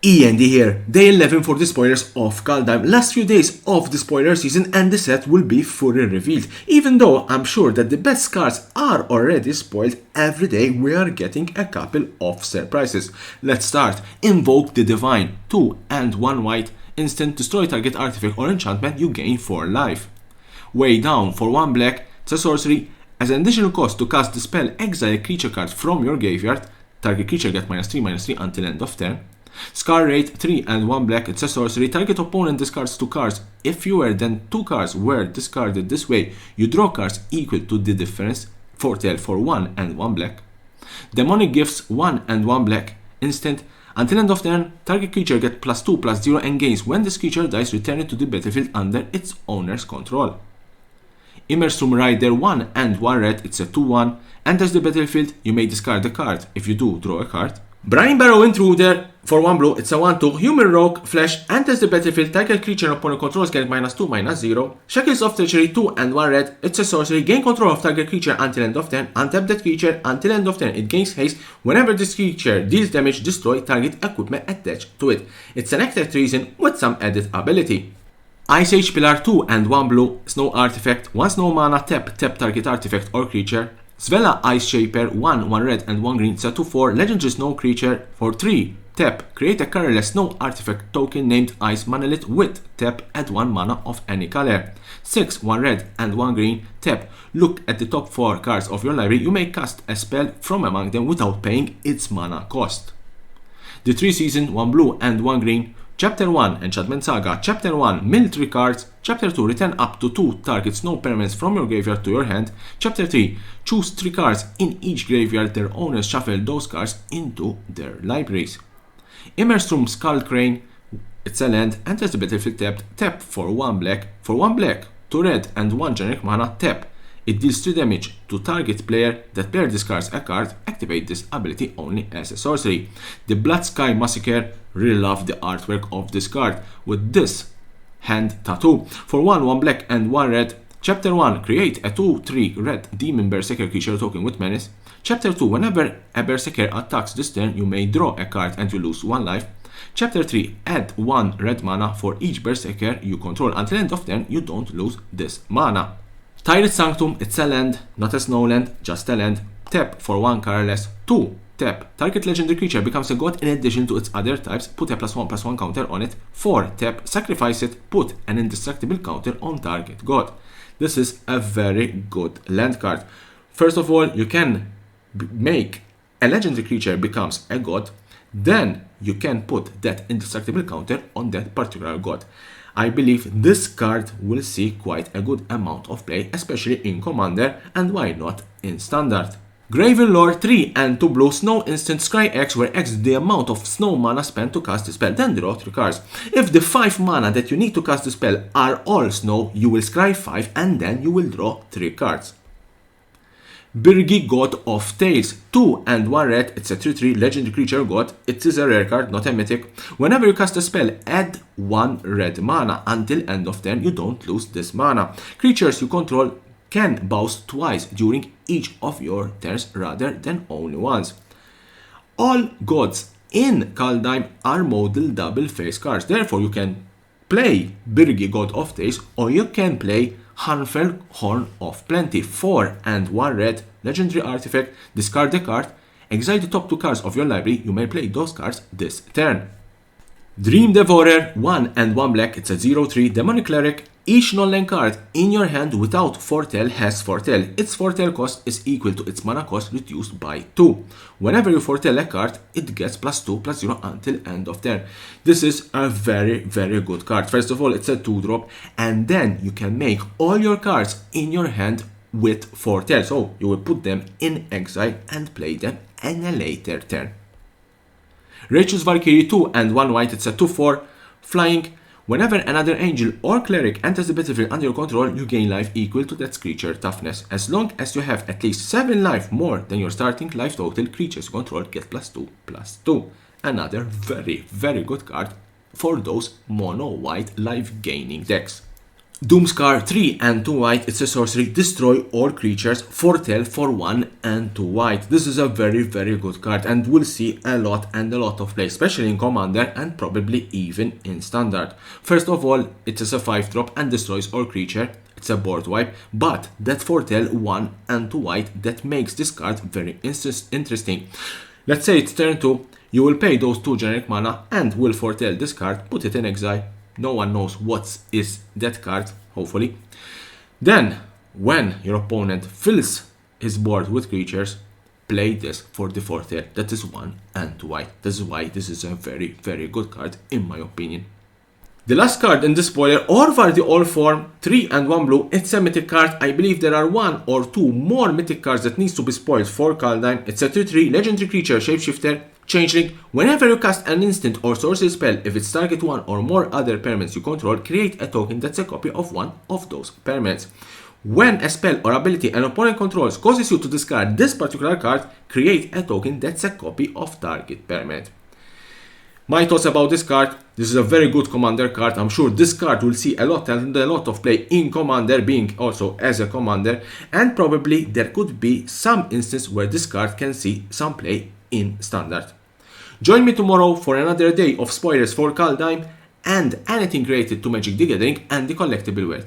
E.N.D here, day 11 for the spoilers of Kaldheim. Last few days of the spoiler season and the set will be fully revealed. Even though I'm sure that the best cards are already spoiled, every day we are getting a couple of surprises. Let's start. Invoke the Divine. 2 and 1 white. Instant, destroy target artifact or enchantment, you gain 4 life. Way down for 1 black. It's a sorcery. As an additional cost to cast the spell, exile a creature card from your graveyard. Target creature get -3/-3 until end of turn. Scar rate 3 and 1 black, it's a sorcery. Target opponent discards 2 cards. If fewer than 2 cards were discarded this way, you draw cards equal to the difference. Foretell for 1 and 1 black. Demonic Gifts 1 and 1 black. Instant. Until end of turn, target creature gets +2/+0 and gains when this creature dies, return it to the battlefield under its owner's control. Immersum Rider 1 and 1 red, it's a 2/1. Enters the battlefield, you may discard a card. If you do, draw a card. Brine Barrow Intruder for 1 blue, it's a 1/2. Human Rogue Flesh enters the battlefield, target creature opponent controls get -2/-0. Shackles of Treachery 2 and 1 red, it's a sorcery. Gain control of target creature until end of turn. Untap that creature until end of turn. It gains haste. Whenever this creature deals damage, destroy target equipment attached to it. It's an active treason with some added ability. Ice Age Pillar 2 and 1 blue, Snow Artifact. 1 snow mana, tap target artifact or creature. Svella Ice Shaper 1 red and 1 green, it's a 2/4 legendary snow creature. For 3 tap, create a colorless snow artifact token named Ice Monolith with tap, add 1 mana of any color. 6 1 red and 1 green, tap, look at the top 4 cards of your library, you may cast a spell from among them without paying its mana cost. The 3 season 1 blue and 1 green. Chapter 1 Enchantment Saga. Chapter 1 Mill 3 cards. Chapter 2 return up to 2 target snow permanents from your graveyard to your hand. Chapter 3 choose 3 cards in each graveyard, their owners shuffle those cards into their libraries. Immersum Skull Crane, it's a land, enters the battlefield tapped, tap for 1 black, 2 red and 1 generic mana, tap. It deals 3 damage to target player. That player discards a card. Activate this ability only as a sorcery. The Blood Sky Massacre. Really love the artwork of this card with this hand tattoo. For 1 black and 1 red. Chapter 1 create a 2/3 red demon berserker creature token with menace. Chapter 2 whenever a berserker attacks this turn, you may draw a card and you lose 1 life. Chapter 3 add 1 red mana for each berserker you control. Until end of turn, you don't lose this mana. Tyrant Sanctum, it's a land, not a snow land, just a land. Tap for 1 colorless. 2 tap, target legendary creature becomes a god in addition to its other types, put a +1/+1 counter on it. 4 tap, sacrifice it, put an indestructible counter on target god. This is a very good land card. First of all, you can make a legendary creature becomes a god, then you can put that indestructible counter on that particular god. I believe this card will see quite a good amount of play, especially in Commander, and why not in Standard. Graven Lore 3 and 2 blue, snow instant, scry X, where X is the amount of snow mana spent to cast the spell, then draw 3 cards. If the 5 mana that you need to cast the spell are all snow, you will scry 5 and then you will draw 3 cards. Biry God of Tales 2 and 1 red, it's a 3/3 legendary creature god. It is a rare card, not a mythic. Whenever you cast a spell, add 1 red mana. Until end of turn, you don't lose this mana. Creatures you control can bounce twice during each of your turns rather than only once. All gods in Kaldheim are model double face cards. Therefore, you can play Biry God of Tales or you can play Hanfell Horn of Plenty. 4 and 1 red, legendary artifact, discard the card, exile the top 2 cards of your library, you may play those cards this turn. Dream Devourer 1 and 1 black, it's a 0/3 demonic cleric. Each non-land card in your hand without foretell has foretell. Its foretell cost is equal to its mana cost reduced by 2. Whenever you foretell a card, it gets +2/+0 until end of turn. This is a very good card. First of all, it's a 2-drop, and then you can make all your cards in your hand with foretell. So you will put them in exile and play them in a later turn. Righteous Valkyrie 2 and 1 white, it's a 2/4 flying. Whenever another angel or cleric enters the battlefield under your control, you gain life equal to that creature toughness. As long as you have at least 7 life more than your starting life total, creatures you control get +2/+2. Another very good card for those mono white life gaining decks. Doomskar 3 and 2 white, it's a sorcery, destroy all creatures, foretell for 1 and 2 white. This is a very good card and we'll see a lot of play, especially in Commander and probably even in Standard. First of all, it is a 5-drop and destroys all creature. It's a board wipe, but that foretell 1 and 2 white, that makes this card very interesting. Let's say it's turn 2, you will pay those 2 generic mana and will foretell this card, put it in exile. No one knows what is that card, hopefully. Then, when your opponent fills his board with creatures, play this for the foretell. That is 1 and 2 white. This is why this is a very good card, in my opinion. The last card in the spoiler, Orar the All Form, 3 and 1 blue. It's a mythic card. I believe there are 1 or 2 more mythic cards that needs to be spoiled for Kaldheim. It's a 3/3 legendary creature, shapeshifter, changeling. Whenever you cast an instant or sorcery spell, if it's target 1 or more other permanents you control, create a token that's a copy of 1 of those permanents. When a spell or ability an opponent controls causes you to discard this particular card, create a token that's a copy of target permanent. My thoughts about this card: this is a very good Commander card. I'm sure this card will see a lot of play in Commander, being also as a Commander, and probably there could be some instance where this card can see some play in Standard. Join me tomorrow for another day of spoilers for Kaldheim and anything related to Magic the Gathering and the collectible world.